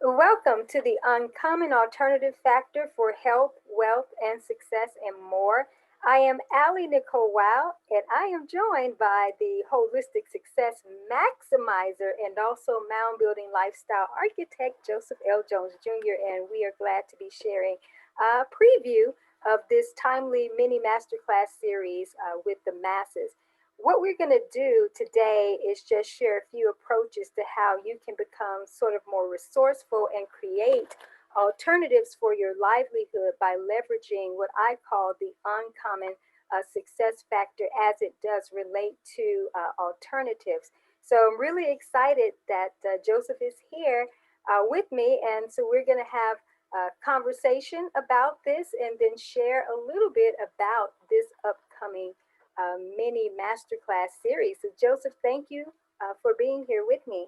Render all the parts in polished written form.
Welcome to the Uncommon Alternative Factor for Health, Wealth, and Success and more. I am AliNICOLE and I am joined by the Holistic Success Maximizer and also Mound Building Lifestyle Architect, Joseph L. Jones Jr., and we are glad to be sharing a preview of this timely mini masterclass series with the masses. What we're going to do today is just share a few approaches to how you can become sort of more resourceful and create alternatives for your livelihood by leveraging what I call the uncommon success factor as it does relate to alternatives. So I'm really excited that Joseph is here with me. And so we're going to have a conversation about this and then share a little bit about this upcoming mini masterclass series. So, Joseph, thank you for being here with me.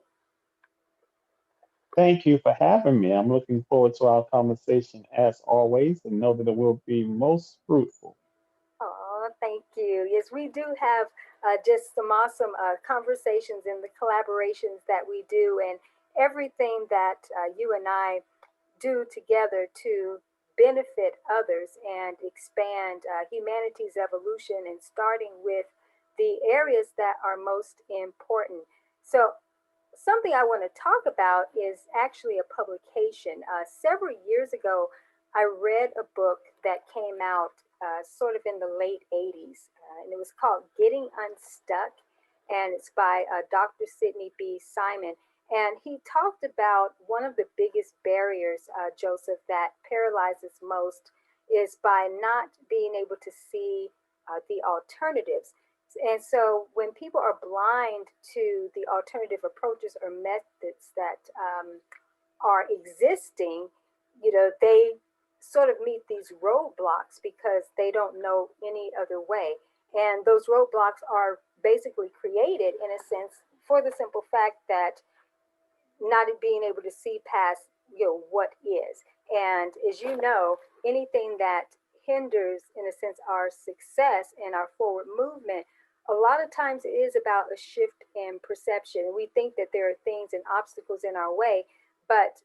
Thank you for having me. I'm looking forward to our conversation as always and know that it will be most fruitful. Oh, thank you. Yes, we do have just some awesome conversations in the collaborations that we do, and everything that you and I do together to benefit others and expand humanity's evolution, and starting with the areas that are most important. So, something I want to talk about is actually a publication. Several years ago, I read a book that came out sort of in the late 80s, and it was called Getting Unstuck, and it's by Dr. Sidney B. Simon. And he talked about one of the biggest barriers, Joseph, that paralyzes most is by not being able to see the alternatives. And so when people are blind to the alternative approaches or methods that are existing, they sort of meet these roadblocks because they don't know any other way. And those roadblocks are basically created, in a sense, for the simple fact that not being able to see past what is. And as you know, anything that hinders, in a sense, our success and our forward movement, a lot of times it is about a shift in perception. And we think that there are things and obstacles in our way, but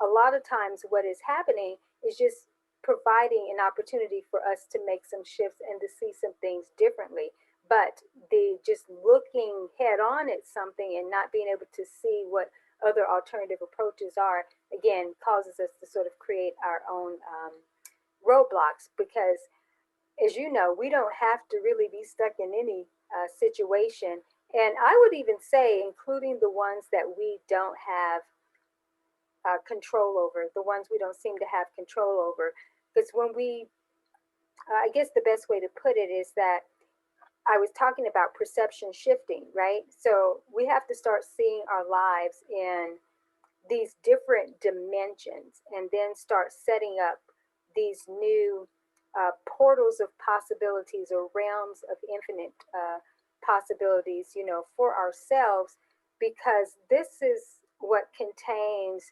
a lot of times what is happening is just providing an opportunity for us to make some shifts and to see some things differently. But the just looking head on at something and not being able to see what other alternative approaches are, again, causes us to sort of create our own roadblocks because, as you know, we don't have to really be stuck in any situation. And I would even say, including the ones that we don't have control over, the ones we don't seem to have control over. Because when I guess the best way to put it is that I was talking about perception shifting, right? So we have to start seeing our lives in these different dimensions and then start setting up these new portals of possibilities or realms of infinite possibilities, for ourselves, because this is what contains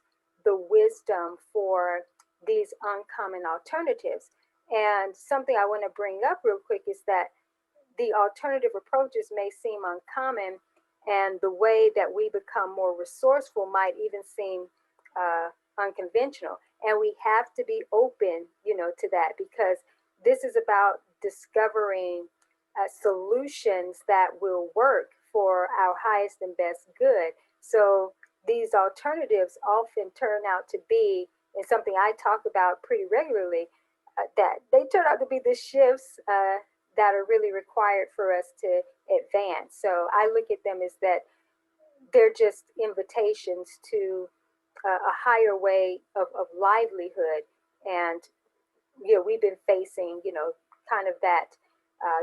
the wisdom for these uncommon alternatives. And something I want to bring up real quick is that the alternative approaches may seem uncommon, and the way that we become more resourceful might even seem unconventional. And we have to be open, to that because this is about discovering solutions that will work for our highest and best good. So these alternatives often turn out to be, and something I talk about pretty regularly, that they turn out to be the shifts that are really required for us to advance. So I look at them as that they're just invitations to a higher way of livelihood. And, we've been facing, kind of that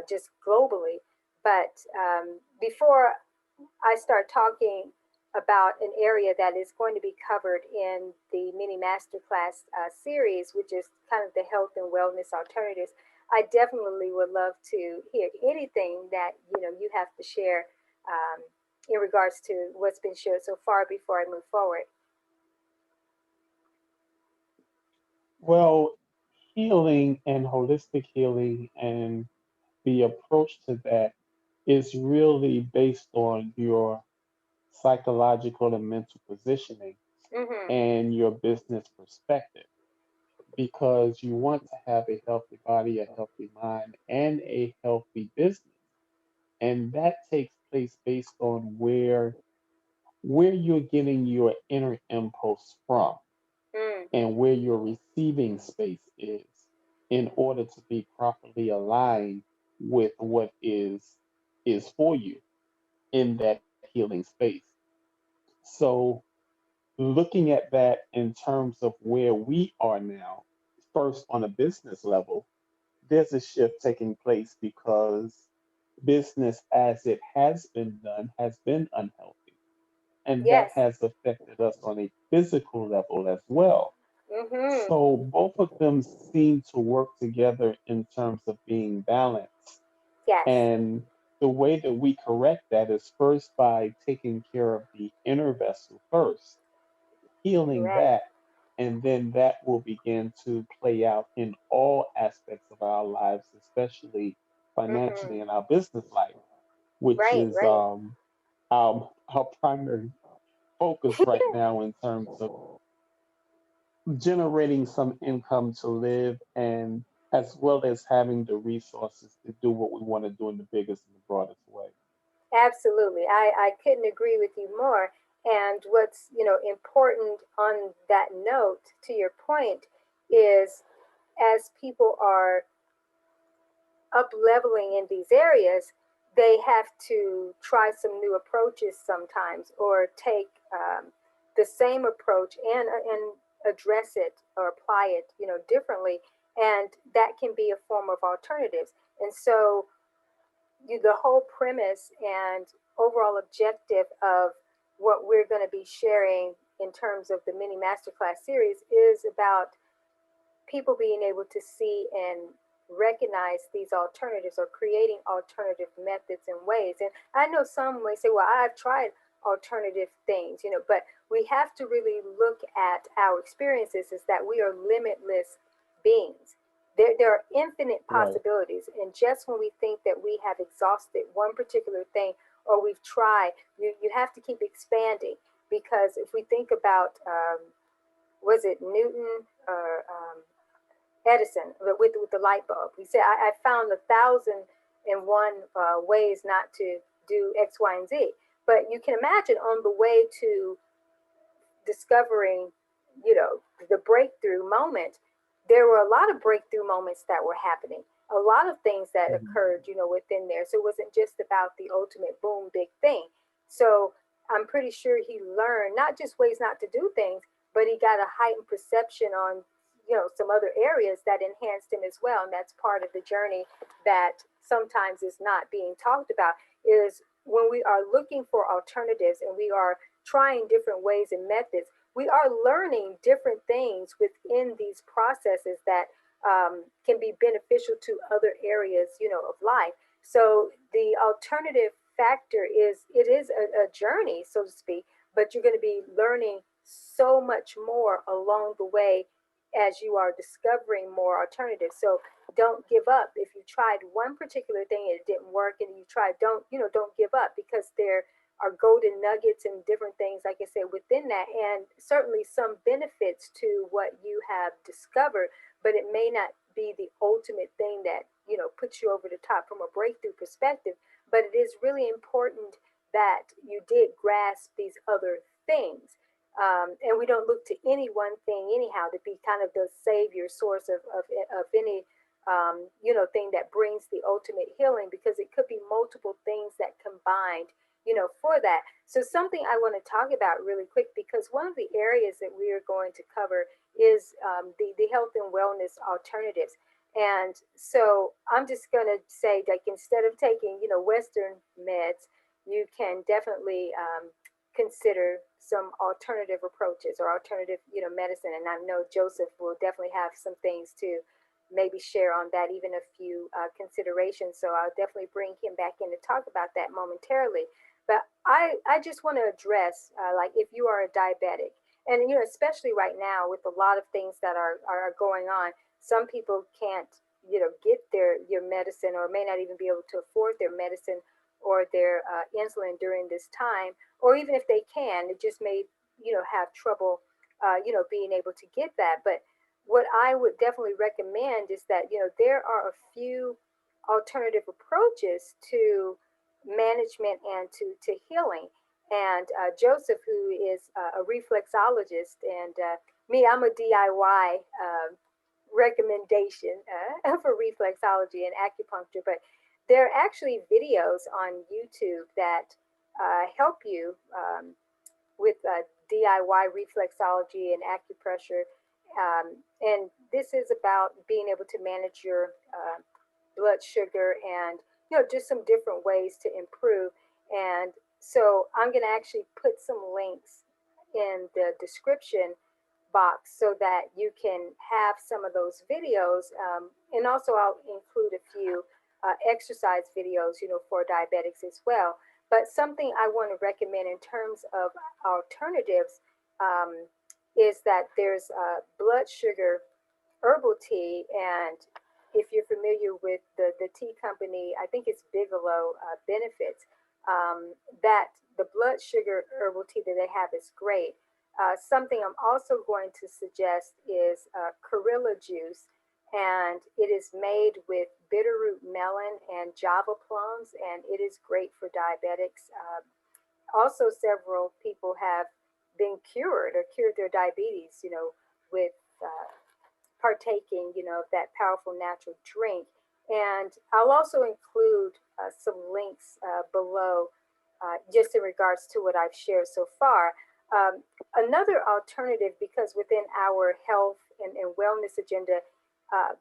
just globally. But before I start talking about an area that is going to be covered in the mini masterclass series, which is kind of the health and wellness alternatives, I definitely would love to hear anything that you have to share in regards to what's been shared so far before I move forward. Well, healing and holistic healing and the approach to that is really based on your psychological and mental positioning. Mhm. and your business perspective, because you want to have a healthy body, a healthy mind, and a healthy business. And that takes place based on where you're getting your inner impulse from Mm. and where your receiving space is in order to be properly aligned with what is for you in that healing space. So looking at that in terms of where we are now, first on a business level, there's a shift taking place because business as it has been done has been unhealthy. And that Yes. has affected us on a physical level as well. Mhm. So both of them seem to work together in terms of being balanced. Yes. And the way that we correct that is first by taking care of the inner vessel first, healing Right. that, and then that will begin to play out in all aspects of our lives, especially Mhm. financially in our business life, which Right. is Right. our primary focus right now in terms of generating some income to live and as well as having the resources to do what we want to do in the biggest and the broadest way. Absolutely. I couldn't agree with you more. And what's, important on that note, to your point, is as people are up leveling in these areas, they have to try some new approaches sometimes, or take the same approach and address it or apply it, differently. And that can be a form of alternatives. And so the whole premise and overall objective of what we're going to be sharing in terms of the mini masterclass series is about people being able to see and recognize these alternatives, or creating alternative methods and ways. And I know some may say, well, I've tried alternative things, but we have to really look at our experiences as that we are limitless beings. There are infinite Right, possibilities. And just when we think that we have exhausted one particular thing, or we've tried, you have to keep expanding. Because if we think about, was it Newton or Edison with the light bulb? He said, I found 1,001 ways not to do X, Y, and Z. But you can imagine on the way to discovering, the breakthrough moment, there were a lot of breakthrough moments that were happening, a lot of things that mhm, occurred, within there. So it wasn't just about the ultimate boom, big thing. So I'm pretty sure he learned not just ways not to do things, but he got a heightened perception on, some other areas that enhanced him as well. And that's part of the journey that sometimes is not being talked about, is when we are looking for alternatives and we are trying different ways and methods, we are learning different things within these processes that can be beneficial to other areas, of life. So the alternative factor is, it is a journey, so to speak, but you're going to be learning so much more along the way as you are discovering more alternatives. So don't give up. If you tried one particular thing and it didn't work, and you tried, don't give up, because there are golden nuggets and different things, like I said, within that, and certainly some benefits to what you have discovered, but it may not be the ultimate thing that, puts you over the top from a breakthrough perspective. But it is really important that you did grasp these other things. And we don't look to any one thing anyhow to be kind of the savior source of any thing that brings the ultimate healing, because it could be multiple things that combined, for that. So something I want to talk about really quick, because one of the areas that we are going to cover is the health and wellness alternatives. And so I'm just going to say, like, instead of taking, Western meds, you can definitely consider some alternative approaches or alternative, medicine. And I know Joseph will definitely have some things to maybe share on that, even a few considerations. So I'll definitely bring him back in to talk about that momentarily. But I just want to address, like, if you are a diabetic, and, especially right now with a lot of things that are going on, some people can't, get your medicine, or may not even be able to afford their medicine or their insulin during this time. Or even if they can, it just may have trouble, being able to get that. But what I would definitely recommend is that, there are a few alternative approaches to management and to healing. And Joseph, who is a reflexologist, and me, I'm a DIY recommendation for reflexology and acupuncture, but there are actually videos on YouTube that help you with DIY reflexology and acupressure. And this is about being able to manage your blood sugar and, just some different ways to improve. And so I'm going to actually put some links in the description box so that you can have some of those videos. And also, I'll include a few exercise videos, for diabetics as well. But something I want to recommend in terms of alternatives is that there's blood sugar herbal tea. And if you're familiar with the tea company, I think it's Bigelow Benefits, that the blood sugar herbal tea that they have is great. Something I'm also going to suggest is Karela juice, and it is made with bitterroot melon and java plums, and it is great for diabetics. Also, several people have been cured or cured their diabetes, with partaking, of that powerful natural drink. And I'll also include some links below, just in regards to what I've shared so far. Another alternative, because within our health and wellness agenda, uh,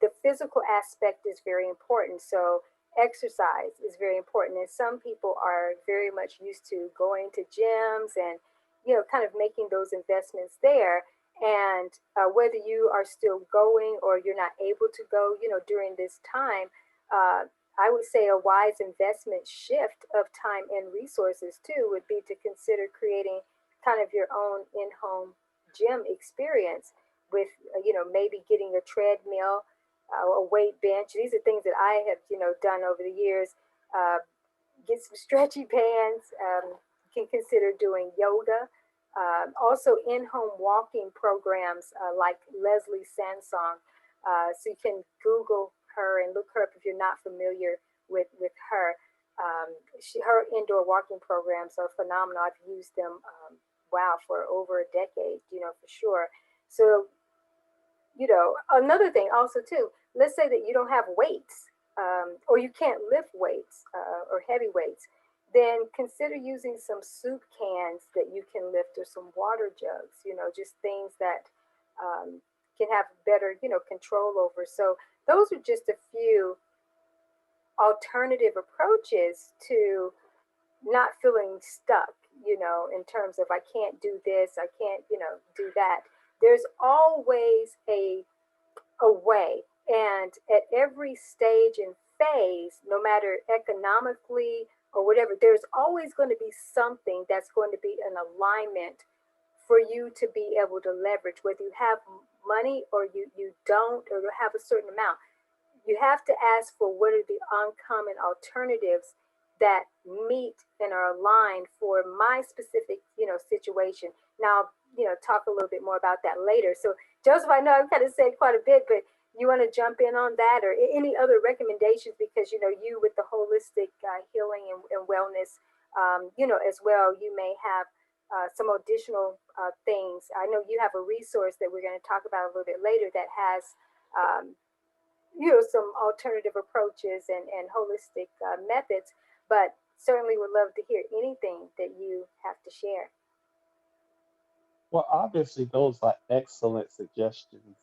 the physical aspect is very important. So exercise is very important, and some people are very much used to going to gyms and, kind of making those investments there. And whether you are still going or you're not able to go, during this time, uh, I would say a wise investment shift of time and resources too would be to consider creating kind of your own in-home gym experience with, maybe getting a treadmill, a weight bench. These are things that I have, done over the years. Uh, get some stretchy pants. You can consider doing yoga. Also, in-home walking programs like Leslie Sansong. So you can Google her and look her up if you're not familiar with her. Her indoor walking programs are phenomenal. I've used them, wow, for over a decade, for sure. So, another thing also too, let's say that you don't have weights, or you can't lift weights or heavy weights, then consider using some soup cans that you can lift, or some water jugs, just things that um, can have better, control over. So those are just a few alternative approaches to not feeling stuck, in terms of I can't do this, I can't, do that. There's always a way. And at every stage and phase, no matter economically or whatever, there's always going to be something that's going to be an alignment for you to be able to leverage, whether you have money or you don't, or you have a certain amount. You have to ask for what are the uncommon alternatives that meet and are aligned for my specific, situation. Now, talk a little bit more about that later. So, Joseph, I know I've kind of said quite a bit, but you want to jump in on that, or any other recommendations, because you with the holistic healing and wellness, as well, you may have some additional things. I know you have a resource that we're going to talk about a little bit later that has um, some alternative approaches and holistic methods, but certainly would love to hear anything that you have to share. Well, obviously, those are excellent suggestions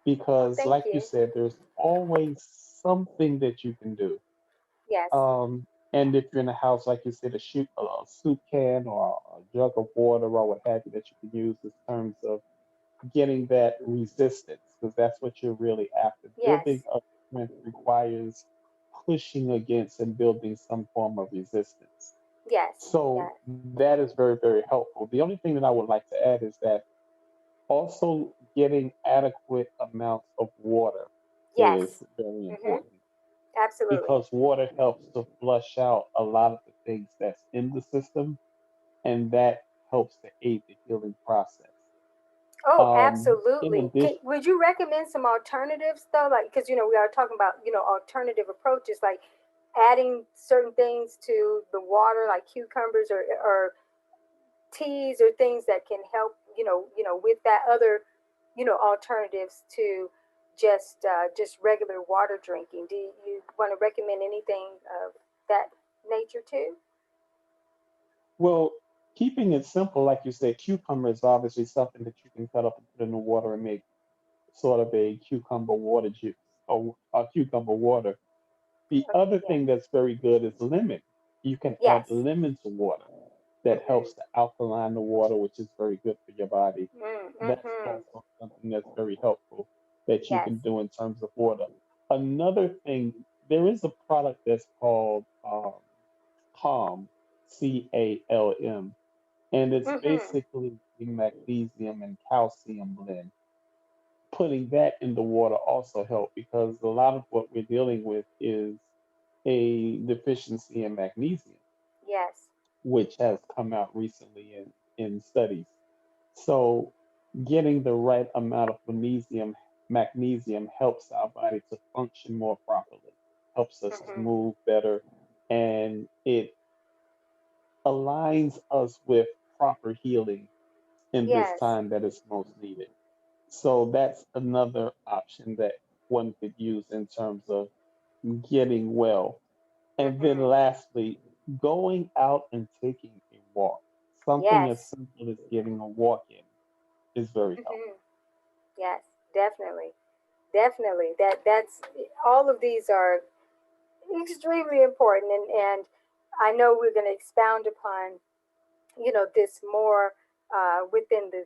Oh, because, thank like you you. said, there's always something that you can do. Yes, And if you're in a house, like you said, a soup can or a jug of water or what have you that you can use in terms of getting that resistance, because that's what you're really after. Building yes, up strength requires pushing against and building some form of resistance. yes, So yes, that is very, very helpful. The only thing that I would like to add is that also getting adequate amounts of water is yes. very Mm-hmm. important Absolutely. because water helps to flush out a lot of the things that's in the system, and that helps to aid the healing process. Oh, In absolutely. addition, Would you recommend some alternatives though? Like, because we are talking about alternative approaches, like adding certain things to the water, like cucumbers or teas or things that can help. With that other, alternatives to just regular water drinking. Do you want to recommend anything of that nature too? well, keeping it simple, like you said, cucumber is obviously something that you can cut up and put in the water and make sort of a cucumber water juice or a cucumber water. The Oh, other yeah. thing that's very good is lemon. You can add Yes. lemon to water. That Mhm. helps to alkaline the water, which is very good for your body. That's Mhm. also something that's very helpful that you Yes. can do in terms of water. Another thing, there is a product that's called Calm, CALM, and it's Mhm. basically a magnesium and calcium blend. Putting that in the water also help because a lot of what we're dealing with is a deficiency in magnesium, Yes. which has come out recently in studies. So getting the right amount of magnesium helps our body to function more properly, helps us to Mhm. move better, and it aligns us with proper healing in this Yes. time that is most needed. So that's another option that one could use in terms of getting well. And then Mhm. lastly, going out and taking a walk. Something as Yes. simple as getting a walk in is very Mhm. helpful. Yes. Definitely. Definitely. That's all of these are extremely important, and I know we're going to expound upon this more within the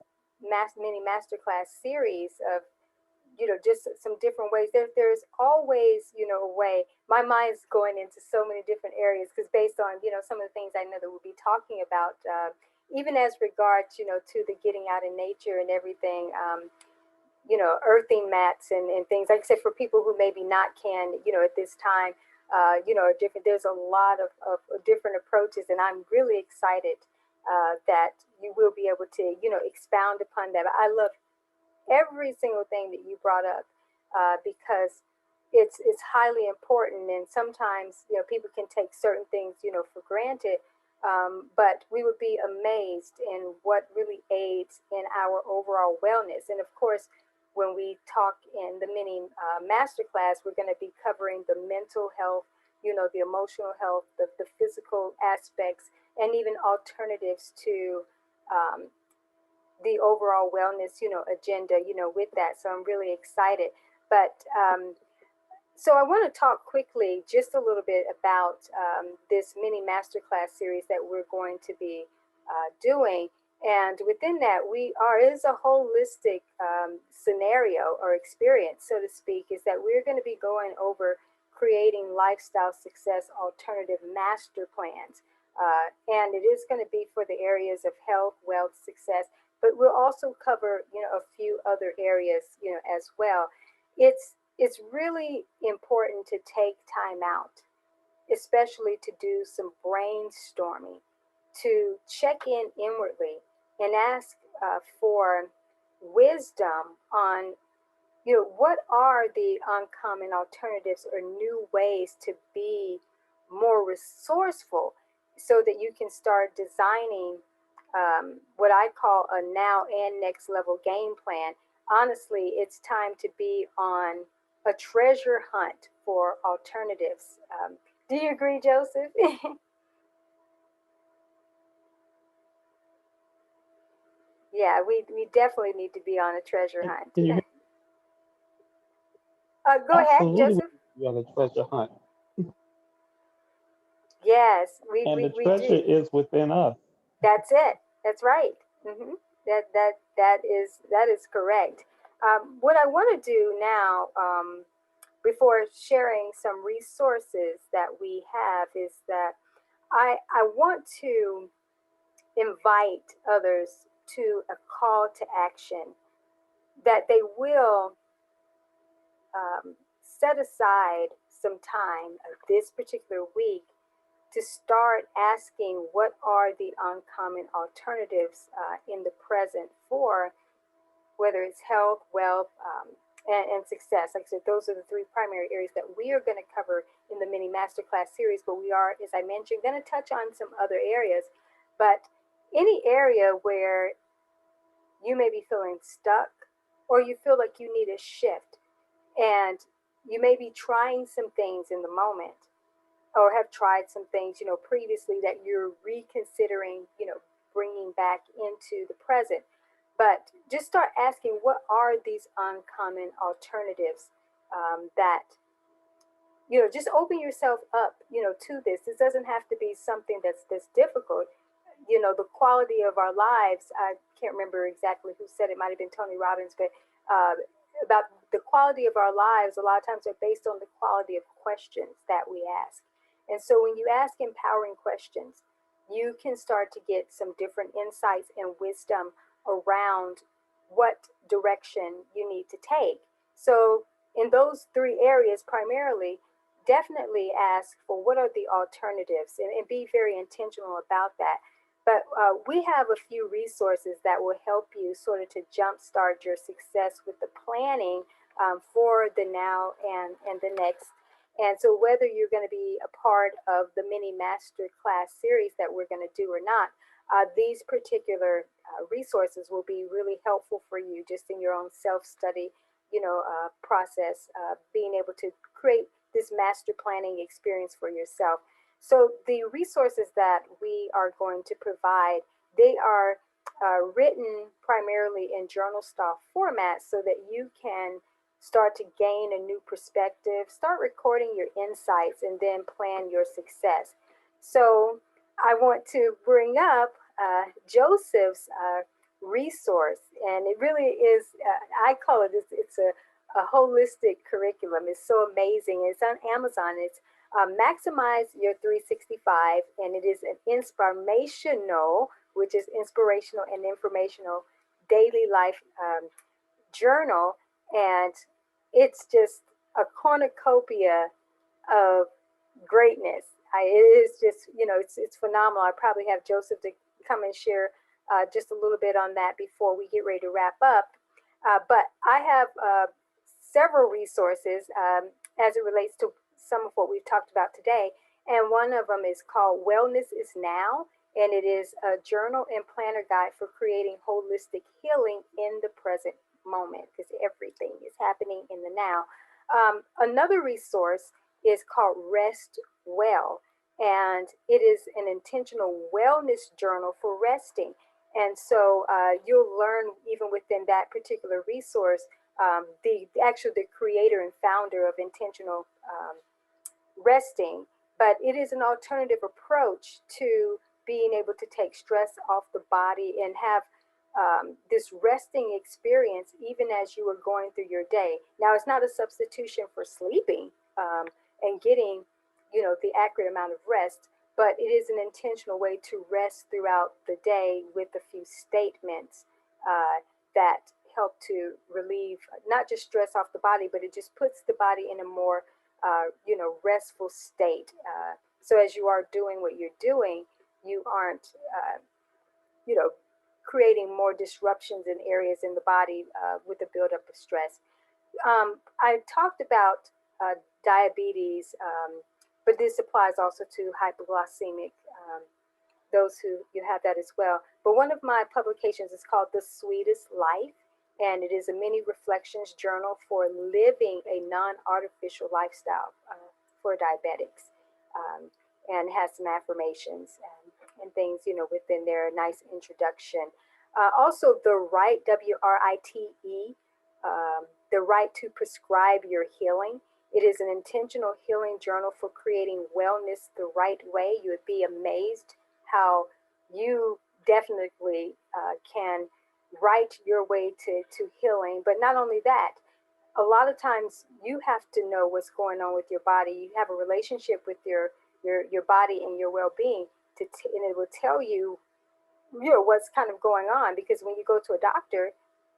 mini masterclass series of just some different ways. There's always a way. My mind's going into so many different areas because based on some of the things I know that we'll be talking about, even as regards to the getting out in nature and everything. Earthing mats and things like I said for people who maybe not can at this time different. There's a lot of different approaches, and I'm really excited that you will be able to expound upon that. I love every single thing that you brought up because it's highly important, and sometimes people can take certain things for granted, but we would be amazed in what really aids in our overall wellness. And of course, when we talk in the mini masterclass, we're going to be covering the mental health, the emotional health, the physical aspects, and even alternatives to um, the overall wellness, agenda, with that. So I'm really excited. But so I want to talk quickly just a little bit about this mini masterclass series that we're going to be doing. And within that, we are is a holistic scenario or experience, so to speak, is that we're going to be going over creating lifestyle success alternative master plans. And it is going to be for the areas of health, wealth, success, but we'll also cover a few other areas as well. It's really important to take time out, especially to do some brainstorming, to check in inwardly and ask for wisdom on what are the uncommon alternatives or new ways to be more resourceful so that you can start designing what I call a now and next level game plan. Honestly, it's time to be on a treasure hunt for alternatives. Do you agree, Joseph? Yeah, we definitely need to be on a treasure hunt. Can you Go ahead, absolutely Joseph. be on a treasure hunt? Yes, And the we treasure do. is within us. That's it. That's right. That is correct. What I want to do now, before sharing some resources that we have, is that I want to invite others to a call to action that they will set aside some time this particular week to start asking what are the uncommon alternatives in the present for whether it's health, wealth, and success. Like I said, those are the three primary areas that we are going to cover in the mini masterclass series, but we are, as I mentioned, going to touch on some other areas. But any area where you may be feeling stuck or you feel like you need a shift, and you may be trying some things in the moment or have tried some things, previously that you're reconsidering, bringing back into the present. But just start asking, what are these uncommon alternatives that, just open yourself up, to this. This doesn't have to be something that's difficult. The quality of our lives, I can't remember exactly who said it, might have been Tony Robbins, but uh, about the quality of our lives, a lot of times are based on the quality of questions that we ask. And so when you ask empowering questions, you can start to get some different insights and wisdom around what direction you need to take. So in those three areas primarily, definitely ask for what are the alternatives, and be very intentional about that. But we have a few resources that will help you sort of to jumpstart your success with the planning for the now and the next. And so whether you're going to be a part of the mini master class series that we're going to do or not, these particular resources will be really helpful for you just in your own self-study, process, being able to create this master planning experience for yourself. So the resources that we are going to provide, they are written primarily in journal style format so that you can start to gain a new perspective, start recording your insights, and then plan your success. So I want to bring up Joseph's resource, and it really is, I call it, it's a holistic curriculum. It's so amazing. It's on Amazon. It's Maximize Your 365, and it is an inspirational, which is inspirational and informational daily life journal, and it's just a cornucopia of greatness. It is just, it's phenomenal. I probably have Joseph to come and share just a little bit on that before we get ready to wrap up. But I have several resources as it relates to some of what we've talked about today. And one of them is called Wellness is Now, and it is a journal and planner guide for creating holistic healing in the present moment, because everything is happening in the now. Another resource is called Rest Well, and it is an intentional wellness journal for resting. And so you'll learn even within that particular resource, the creator and founder of intentional resting, but it is an alternative approach to being able to take stress off the body and have this resting experience even as you are going through your day. Now, it's not a substitution for sleeping and getting, the accurate amount of rest, but it is an intentional way to rest throughout the day with a few statements that help to relieve not just stress off the body, but it just puts the body in a more restful state. So as you are doing what you're doing, you aren't, creating more disruptions in areas in the body with the buildup of stress. I talked about diabetes, but this applies also to hypoglycemic, those who you have that as well. But one of my publications is called The Sweetest Life, and it is a mini reflections journal for living a non-artificial lifestyle for diabetics, and has some affirmations and things, within there, a nice introduction. Also, the right, WRITE, the right to prescribe your healing. It is an intentional healing journal for creating wellness the right way. You would be amazed how you definitely can write your way to healing. But not only that, a lot of times you have to know what's going on with your body. You have a relationship with your body and your well-being, and it will tell you, what's kind of going on. Because when you go to a doctor,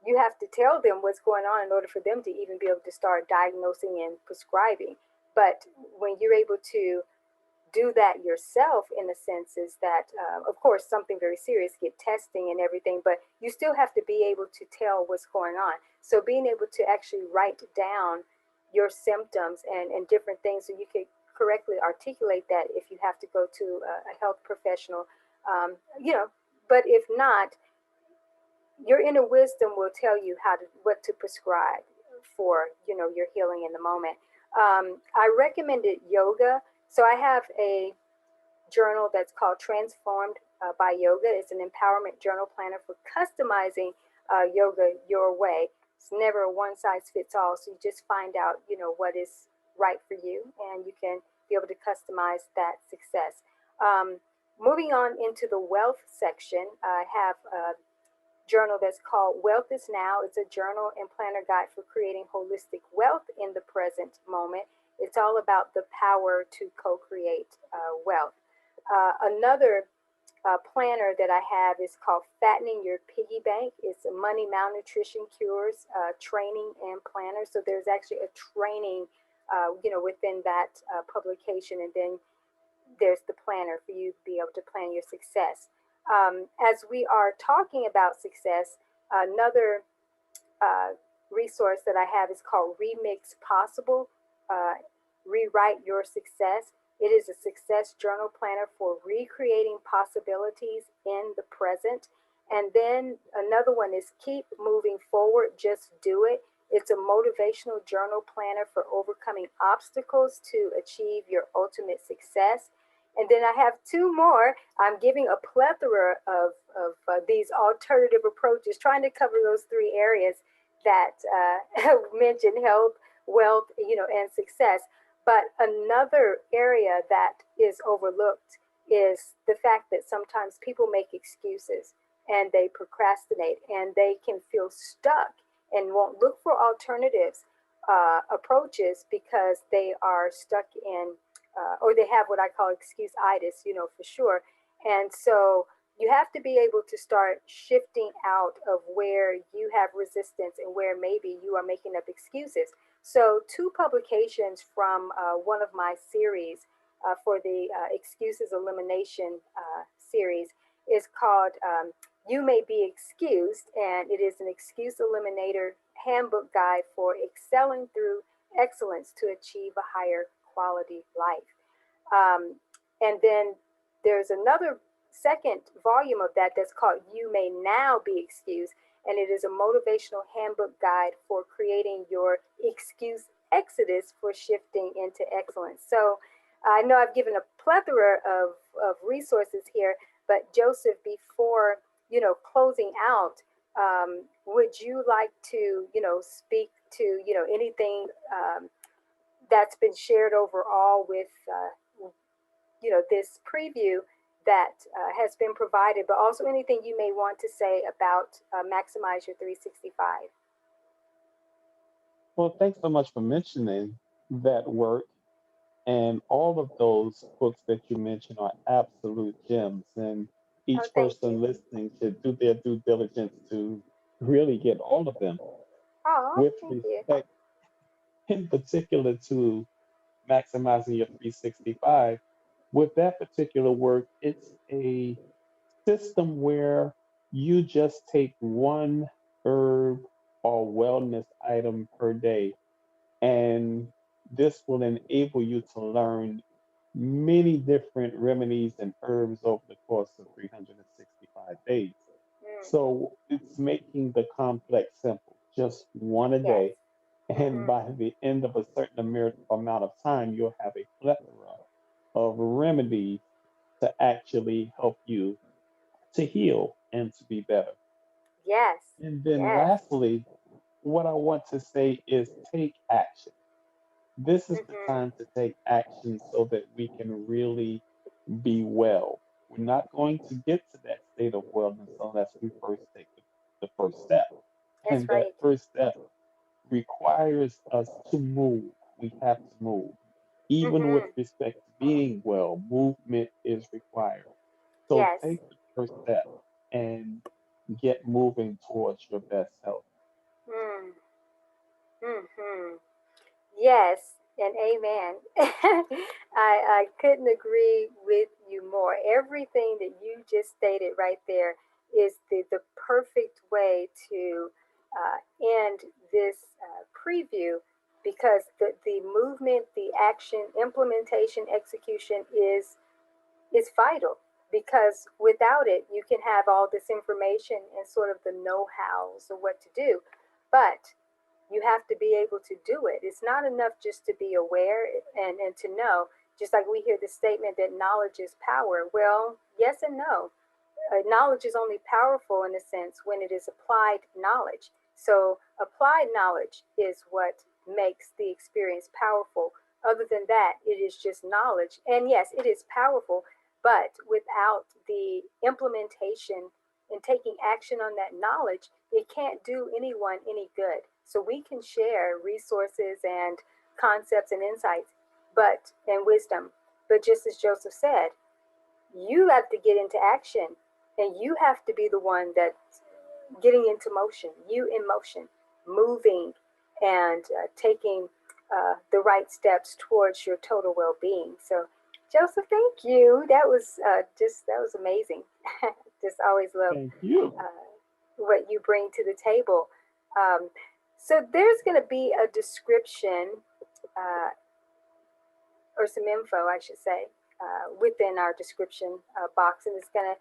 you have to tell them what's going on in order for them to even be able to start diagnosing and prescribing. But when you're able to do that yourself, in a sense, is that, of course, something very serious, get testing and everything, but you still have to be able to tell what's going on. So being able to actually write down your symptoms and different things so you can correctly articulate that if you have to go to a health professional, you know, but if not, your inner wisdom will tell you how to what to prescribe for, your healing in the moment. I recommended yoga. So I have a journal that's called Transformed by Yoga. It's an empowerment journal planner for customizing yoga your way. It's never a one size fits all. So you just find out, what is right for you, and you can be able to customize that success. Um, Moving on into the wealth section, I have journal that's called Wealth is Now. It's a journal and planner guide for creating holistic wealth in the present moment. It's all about the power to co create wealth. Another planner that I have is called Fattening Your Piggy Bank. It's a money malnutrition cures training and planner. So there's actually a training, within that publication, and then there's the planner for you to be able to plan your success. As we are talking about success, another uh, resource that I have is called Remix Possible. Uh, Rewrite Your Success. It is a success journal planner for recreating possibilities in the present. And then another one is Keep Moving Forward, Just Do It. It's a motivational journal planner for overcoming obstacles to achieve your ultimate success. And then I have two more. I'm giving a plethora of these alternative approaches, trying to cover those three areas that mention health, wealth, and success. But another area that is overlooked is the fact that sometimes people make excuses and they procrastinate and they can feel stuck and won't look for alternatives, approaches, because they are stuck in, or they have what I call excuse-itis, for sure. And so you have to be able to start shifting out of where you have resistance and where maybe you are making up excuses. So, two publications from one of my series for the Excuses Elimination series is called You May Be Excused, and it is an excuse eliminator handbook guide for excelling through excellence to achieve a higher quality life. Um, and then there's another second volume of that that's called You May Now Be Excused, and it is a motivational handbook guide for creating your excuse exodus for shifting into excellence. So I know I've given a plethora of resources here, but Joseph, before closing out, would you like to speak to anything that's been shared overall with this preview that has been provided, but also anything you may want to say about Maximize Your 365. Well, thanks so much for mentioning that work. And all of those books that you mentioned are absolute gems. And Oh, each thank you. person listening should do their due diligence to really get all of them. Oh, With thank you. respect in particular to maximizing your 365, with that particular work, it's a system where you just take one herb or wellness item per day, and this will enable you to learn many different remedies and herbs over the course of 365 days. Mm, So it's making the complex simple, just one a yes. day. And Mm-hmm. by the end of a certain amount of time, you'll have a plethora of remedies to actually help you to heal and to be better. Yes. And then Yes. lastly, what I want to say is take action. This is the Mm-hmm. time to take action so that we can really be well. We're not going to get to that state of wellness unless we first take the first step. That's And that right. first step requires us to move. We have to move. Even with Mm-hmm. respect to being well, movement is required. So Yes. take the first step and get moving towards your best health. Mm. Mm-hmm. Yes. And amen. I couldn't agree with you more. Everything that you just stated right there is the perfect way to end this preview, because the movement, the action, implementation, execution is vital, because without it, you can have all this information and sort of the know-hows of what to do, but you have to be able to do it. It's not enough just to be aware and to know. Just like we hear the statement that knowledge is power. Well, yes and no. Knowledge is only powerful in a sense when it is applied knowledge. So, applied knowledge is what makes the experience powerful. Other than that, it is just knowledge. And yes, it is powerful, but without the implementation and taking action on that knowledge, it can't do anyone any good. So, we can share resources and concepts and insights, but and wisdom. But just as Joseph said, you have to get into action, and you have to be the one that's getting into motion, you in motion, moving and taking the right steps towards your total well-being. So Joseph, thank you. That was that was amazing. Just always love Thank you. uh, what you bring to the table. um, so there's going to be a description, uh, or some info, I should say, within our description box, and it's going to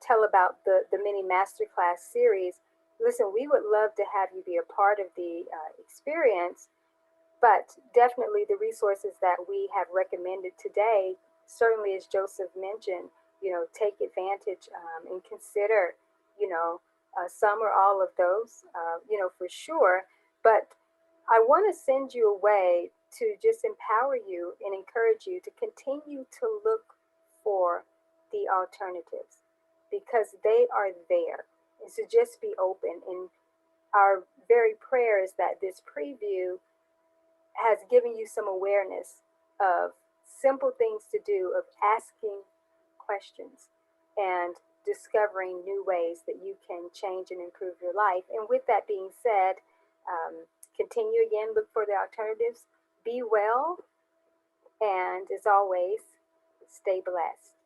tell about the mini masterclass series. Listen, we would love to have you be a part of the experience, but definitely the resources that we have recommended today, certainly as Joseph mentioned, take advantage and consider, some or all of those, for sure. But I want to send you away to just empower you and encourage you to continue to look for the alternatives, because they are there. And so just be open. And our very prayer is that this preview has given you some awareness of simple things to do, of asking questions and discovering new ways that you can change and improve your life. And with that being said, continue again, look for the alternatives, be well, and as always, stay blessed.